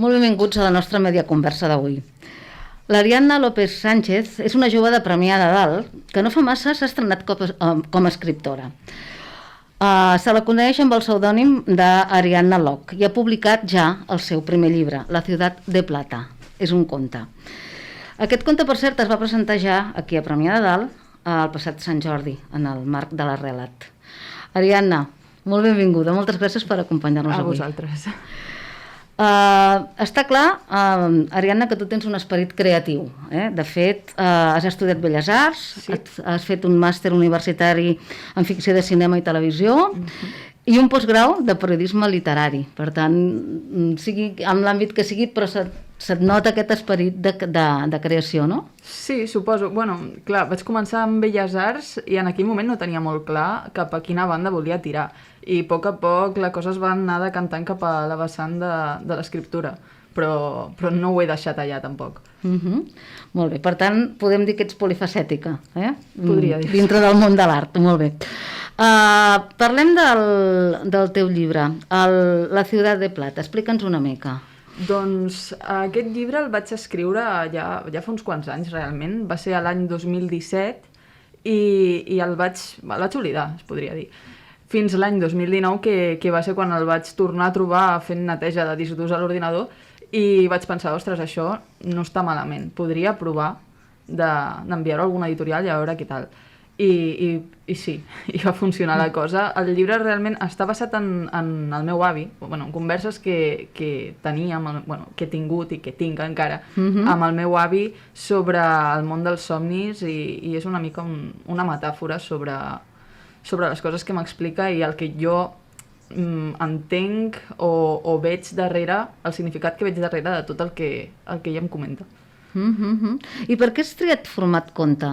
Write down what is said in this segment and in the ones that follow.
Molt benvinguts a la nostra media conversa d'avui. L'Ariadna López Sánchez és una jove de Premià de Dalt que no fa massa s'ha estrenat com a escriptora. Se la coneix amb el pseudònim d'Ariadna Locke i ha publicat ja el seu primer llibre, La ciutat de plata. És un conte. Aquest conte, per cert, es va presentar ja aquí a Premià de Dalt el passat Sant Jordi, en el marc de la Relat. Ariadna, molt benvinguda. Moltes gràcies per acompanyar-nos avui. A vosaltres. Està clar, Ariadna, que tu tens un esperit creatiu. De fet, has estudiat Belles Arts, sí. Has fet un màster universitari en ficció de cinema i televisió i un postgrau de periodisme literari. Per tant, sigui en l'àmbit que sigui, però se't nota aquest esperit de creació, no? Sí, suposo. Bueno, clar, vaig començar amb Belles Arts i en aquell moment no tenia molt clar cap a quina banda volia tirar. I a poc la cosa es va anar decantant cap a la vessant de l'escriptura. Però no ho he deixat allà, tampoc. Molt bé. Per tant, podem dir que ets polifacètica, Podria dir. Dintre del món de l'art. Molt bé. Parlem del teu llibre, La ciutat de plata. Explica'ns una mica. Doncs aquest llibre el vaig escriure ja fa uns quants anys, realment. Va ser l'any 2017 i el vaig oblidar, es podria dir. Fins l'any 2019, que va ser quan el vaig tornar a trobar fent neteja de discs durs a l'ordinador i vaig pensar, ostres, això no està malament. Podria provar d'enviar-ho a alguna editorial i a veure què tal. I sí, i va funcionar la cosa. El llibre realment està basat en el meu avi, en converses que tenia, que he tingut i que tinc encara amb el meu avi sobre el món dels somnis i és una mica una metàfora sobre les coses que m'explica i el que jo entenc o veig darrere, el significat que veig darrere de tot el que ella em comenta. I per què has triat format conte?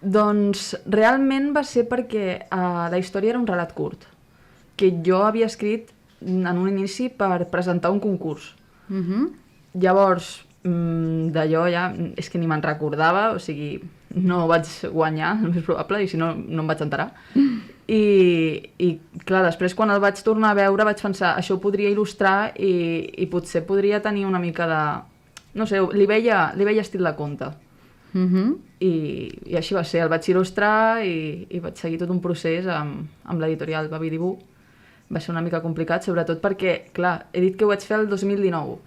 Doncs realment va ser perquè la història era un relat curt, que jo havia escrit en un inici per presentar un concurs. Llavors, d'allò ja és que ni me'n recordava, o sigui, no vaig guanyar, el més probable, i si no, no em vaig enterar. I clar, després quan el vaig tornar a veure vaig pensar, això ho podria il·lustrar i potser podria tenir una mica de... No sé, li veia estil de conte. I així va ser, el vaig il·lustrar i vaig seguir tot un procés amb l'editorial Babi Dibu. Va ser una mica complicat, sobretot perquè, clar, he dit que ho vaig fer el 2019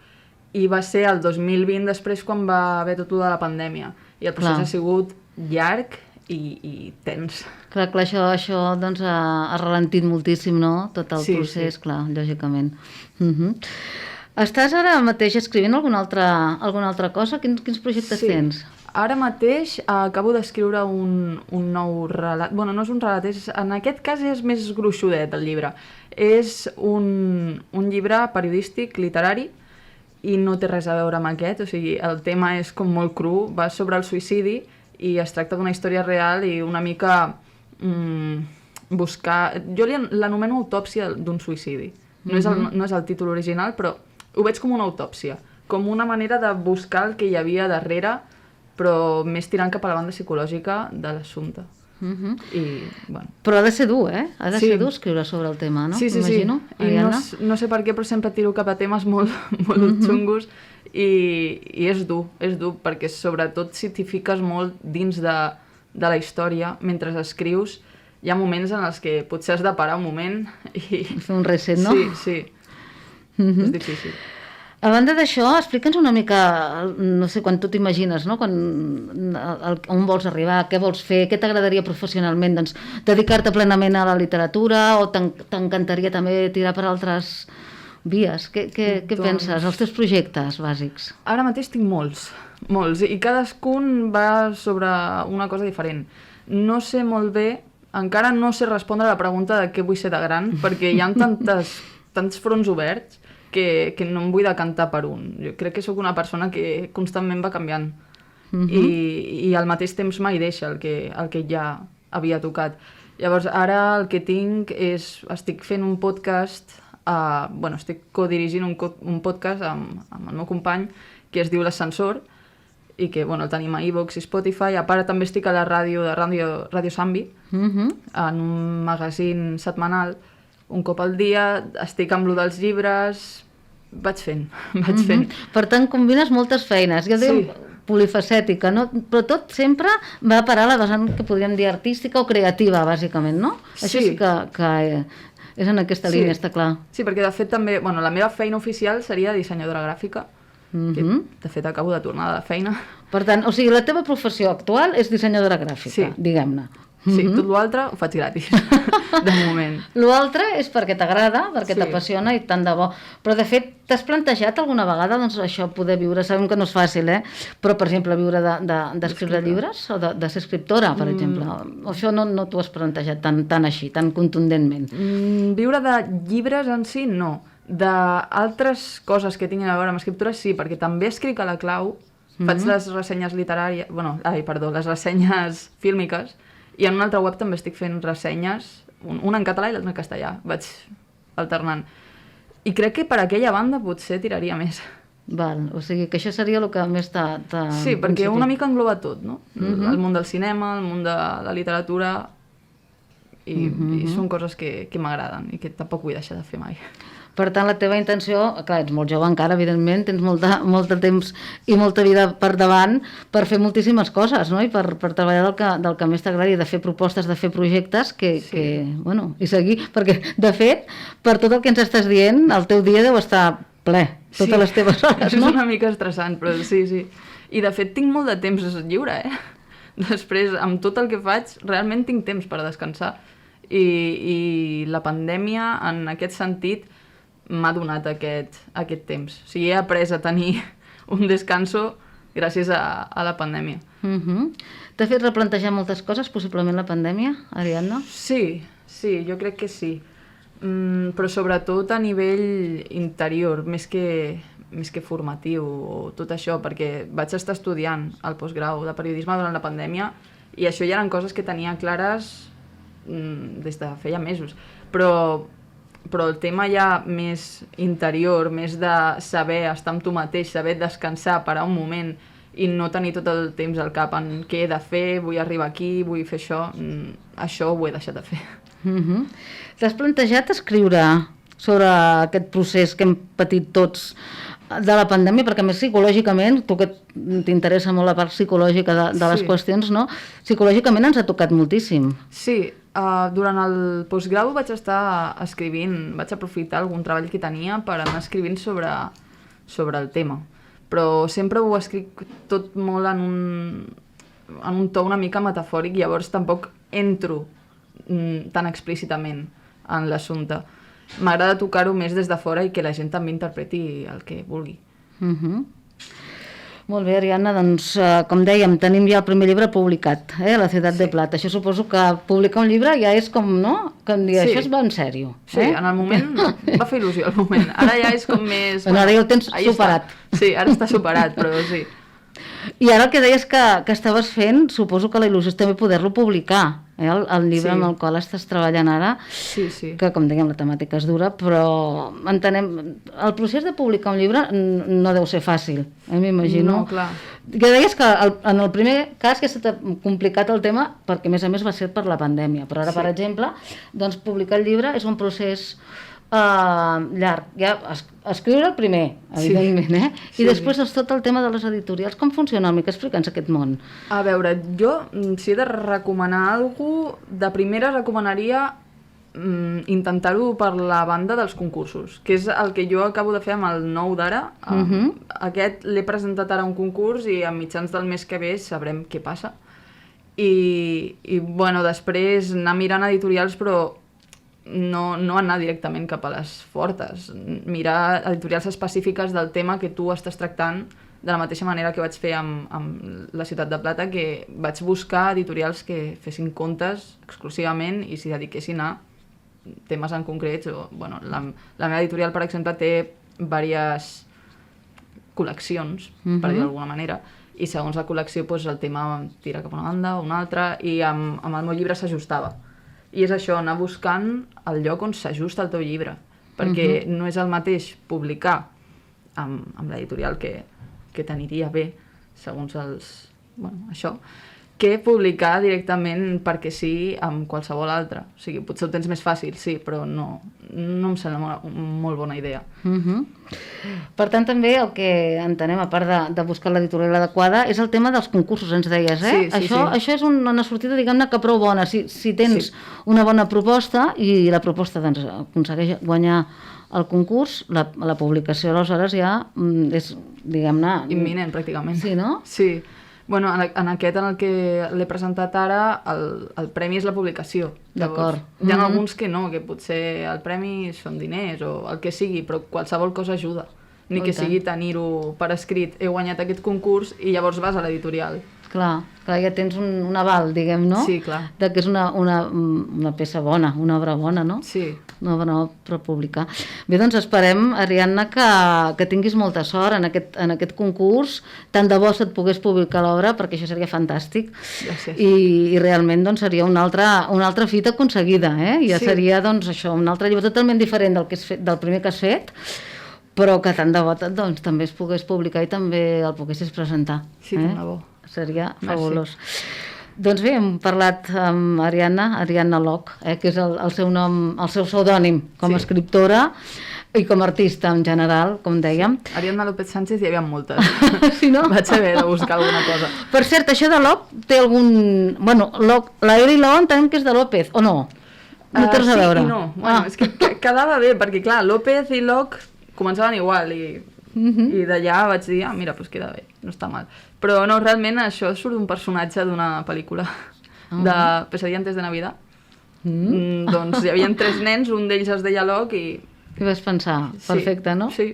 i va ser el 2020 després quan va haver tot de la pandèmia i el procés ha sigut llarg i tens. Clar, això doncs, ha ralentit moltíssim, no? Tot el procés, clar, lògicament. Estàs ara mateix escrivint alguna altra cosa? Quins projectes tens? Ara mateix acabo d'escriure un nou relat. Bueno, no és un relat, en aquest cas és més gruixudet el llibre. És un llibre periodístic, literari, i no té res a veure amb aquest, o sigui, el tema és com molt cru, va sobre el suïcidi i es tracta d'una història real i una mica buscar... Jo l'anomeno autòpsia d'un suïcidi. No és el títol original, però ho veig com una autòpsia, com una manera de buscar el que hi havia darrere, però més tirant cap a la banda psicològica de l'assumpte. Però ha de ser dur, Ha de ser dur escriure sobre el tema, no? Sí. I no sé per què, però sempre tiro cap a temes molt xungos i és dur, perquè sobretot si t'hi fiques molt dins de la història, mentre escrius, hi ha moments en els que potser has de parar un moment i... Fer un reset, no? Sí. És difícil. A banda d'això, explica'ns una mica, no sé, quan tu t'imagines, no? On vols arribar, què vols fer, què t'agradaria professionalment, doncs, dedicar-te plenament a la literatura o t'encantaria també tirar per altres vies? Què penses, els teus projectes bàsics? Ara mateix tinc molts, i cadascun va sobre una cosa diferent. No sé molt bé, encara no sé respondre a la pregunta de què vull ser de gran, perquè hi ha tants fronts oberts que no em vull decantar per un. Jo crec que sóc una persona que constantment va canviant i al mateix temps mai deixa el que ja havia tocat. Llavors, ara el que tinc és... Estic fent un podcast, estic codirigint un podcast amb el meu company que es diu L'Ascensor i que el tenim a iVoox i Spotify. A part també estic a la ràdio de Ràdio Sambi, en un magazín setmanal. Un cop al dia estic amb lo dels llibres, vaig fent, vaig fent. Per tant, combines moltes feines. Jo dic polifacètica, no? Però tot sempre va a parar a la vessant que podríem dir artística o creativa, bàsicament, no? Això sí que és en aquesta línia, està clar. Sí, perquè de fet també, bueno, la meva feina oficial seria dissenyadora gràfica, que de fet acabo de tornar de la feina. Per tant, o sigui, la teva professió actual és dissenyadora gràfica, diguem-ne. Sí, tot l'altre ho faig gratis, de moment. L'altre és perquè t'agrada, perquè t'apassiona i tant de bo. Però, de fet, t'has plantejat alguna vegada doncs, això, poder viure? Sabem que no és fàcil, però, per exemple, viure d'escriure llibres o de ser escriptora, per exemple. O això no t'ho has plantejat tan així, tan contundentment? Viure de llibres en si, no. D'altres coses que tinguin a veure amb escriptura, sí, perquè també escric a la Clau, faig les ressenyes literàries, les ressenyes fílmiques, i en una altra web també estic fent ressenyes, una en català i l'altra en castellà, vaig alternant. I crec que per aquella banda potser tiraria més. Val, o sigui que això seria el que més t'ha... Sí, perquè una mica engloba tot, no? El món del cinema, el món de la literatura, i són coses que m'agraden i que tampoc vull deixar de fer mai. Per tant, la teva intenció, clar, ets molt jove encara, evidentment, tens molt de temps i molta vida per davant per fer moltíssimes coses, no? I per treballar del que més t'agradi, de fer propostes, de fer projectes bueno, i seguir, perquè, de fet, per tot el que ens estàs dient, el teu dia deu estar ple, totes les teves hores, no? És una mica estressant, però sí. I, de fet, tinc molt de temps lliure, Després, amb tot el que faig, realment tinc temps per descansar. I la pandèmia, en aquest sentit, m'ha donat aquest temps. O sigui, he après a tenir un descanso gràcies a la pandèmia. T'ha fet replantejar moltes coses, possiblement, la pandèmia, Ariadna? Sí, jo crec que sí. Però sobretot a nivell interior, més que formatiu o tot això, perquè vaig estar estudiant el postgrau de periodisme durant la pandèmia i això ja eren coses que tenia clares des de feia mesos. Però el tema ja més interior, més de saber estar amb tu mateix, saber descansar, parar un moment i no tenir tot el temps al cap en què he de fer, vull arribar aquí, vull fer això ho he deixat de fer. T'has plantejat escriure sobre aquest procés que hem patit tots de la pandèmia, perquè més psicològicament, tu que t'interessa molt la part psicològica de les qüestions, no? Psicològicament ens ha tocat moltíssim. Sí, durant el postgrau vaig estar escrivint, vaig aprofitar algun treball que tenia per anar escrivint sobre el tema, però sempre ho escric tot molt en un to una mica metafòric, llavors tampoc entro tan explícitament en l'assumpte. M'agrada tocar-ho més des de fora i que la gent també interpreti el que vulgui. Molt bé, Ariadna, doncs, com dèiem, tenim ja el primer llibre publicat, La ciutat de plata. Això suposo que publicar un llibre ja és com, no? Com dir, això es va en sèrio. Sí, en el moment va fer il·lusió, el moment. Ara ja és com més... Bueno, ara ja ho tens superat. Sí, ara està superat, però sí. I ara el que deies que estaves fent, suposo que la il·lusió és també poder-lo publicar, el llibre amb el qual estàs treballant ara, que com dèiem la temàtica és dura, però entenem, el procés de publicar un llibre no deu ser fàcil, m'imagino. No, clar. Que deies que en el primer cas que s'ha complicat el tema, perquè a més va ser per la pandèmia, però ara, per exemple, doncs publicar el llibre és un procés llarg, ja escriure el primer, evidentment, i després és tot el tema de les editorials. Com funciona? Explica'ns aquest món. A veure, jo, si he de recomanar alguna cosa, de primera recomanaria intentar-ho per la banda dels concursos, que és el que jo acabo de fer amb el nou d'ara. Aquest l'he presentat ara a un concurs i a mitjans del mes que ve sabrem què passa. I bueno, després anar mirant editorials, però no anar directament cap a les fortes, mirar editorials específiques del tema que tu estàs tractant, de la mateixa manera que vaig fer amb La ciutat de plata, que vaig buscar editorials que fessin contes exclusivament i s'hi dediquessin a temes en concrets. Bueno, la meva editorial, per exemple, té diverses col·leccions, per dir d'alguna manera, i segons la col·lecció el tema tira cap a una banda o una altra, i amb el meu llibre s'ajustava. I és això, anar buscant el lloc on s'ajusta el teu llibre, perquè no és el mateix publicar amb l'editorial que t'aniria bé, segons els... Bueno, això, que publicar directament perquè sí amb qualsevol altre. O sigui, potser ho tens més fàcil, sí, però no em sembla molt bona idea. Per tant, també el que entenem, a part de buscar l'editorial adequada, és el tema dels concursos, ens deies, eh? Sí. Això és una sortida, diguem-ne, que prou bona. Si tens una bona proposta i la proposta doncs, aconsegueix guanyar el concurs, la publicació aleshores ja és, diguem-ne... imminent, pràcticament. Sí, no? Sí. Bueno, en aquest en el que l'he presentat ara, el premi és la publicació. D'acord. Hi ha alguns que no, que potser el premi són diners o el que sigui, però qualsevol cosa ajuda. Ni que sigui tenir-ho per escrit. He guanyat aquest concurs i llavors vas a l'editorial. Clar, ja tens un aval, diguem, no? Sí, clar. De que és una peça bona, una obra bona, no? Sí. Una bona obra per publicar. Bé, doncs esperem, Ariadna, que tinguis molta sort en aquest concurs. Tant de bo se't pogués publicar l'obra, perquè això seria fantàstic. Gràcies. I realment doncs, seria una altra fita aconseguida, eh? Ja seria, doncs, això, un altre llibre totalment diferent del primer que has fet, però que tant de bo doncs, també es pogués publicar i també el poguessis presentar. Sí, tant de bo. Seria fabulós. Doncs bé, hem parlat amb Ariadna Loch, que és el seu nom, el seu pseudònim com a escriptora i com a artista en general, com dèiem. Ariadna López Sánchez hi havia moltes. Sí, no? Vaig haver de buscar alguna cosa. Per cert, això de Loch té algun... Bueno, la L i la O entenem que és de López, o no? No té res a veure. Sí i no. Bueno, és que quedava bé, perquè clar, López i Loch començaven igual i d'allà vaig dir, mira, doncs queda bé, no està mal. Però no, realment això surt d'un personatge d'una pel·lícula de Pesadilla antes de Navidad. Doncs hi havia 3 nens, un d'ells es deia Loch i... Què vas pensar? Perfecte, no? Sí.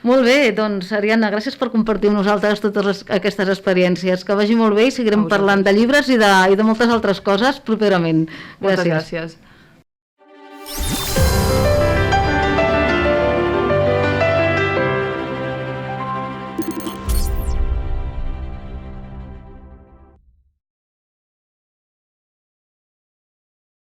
Molt bé, doncs, Ariadna, gràcies per compartir amb nosaltres totes aquestes experiències. Que vagi molt bé i seguirem parlant de llibres i de moltes altres coses properament. Moltes gràcies.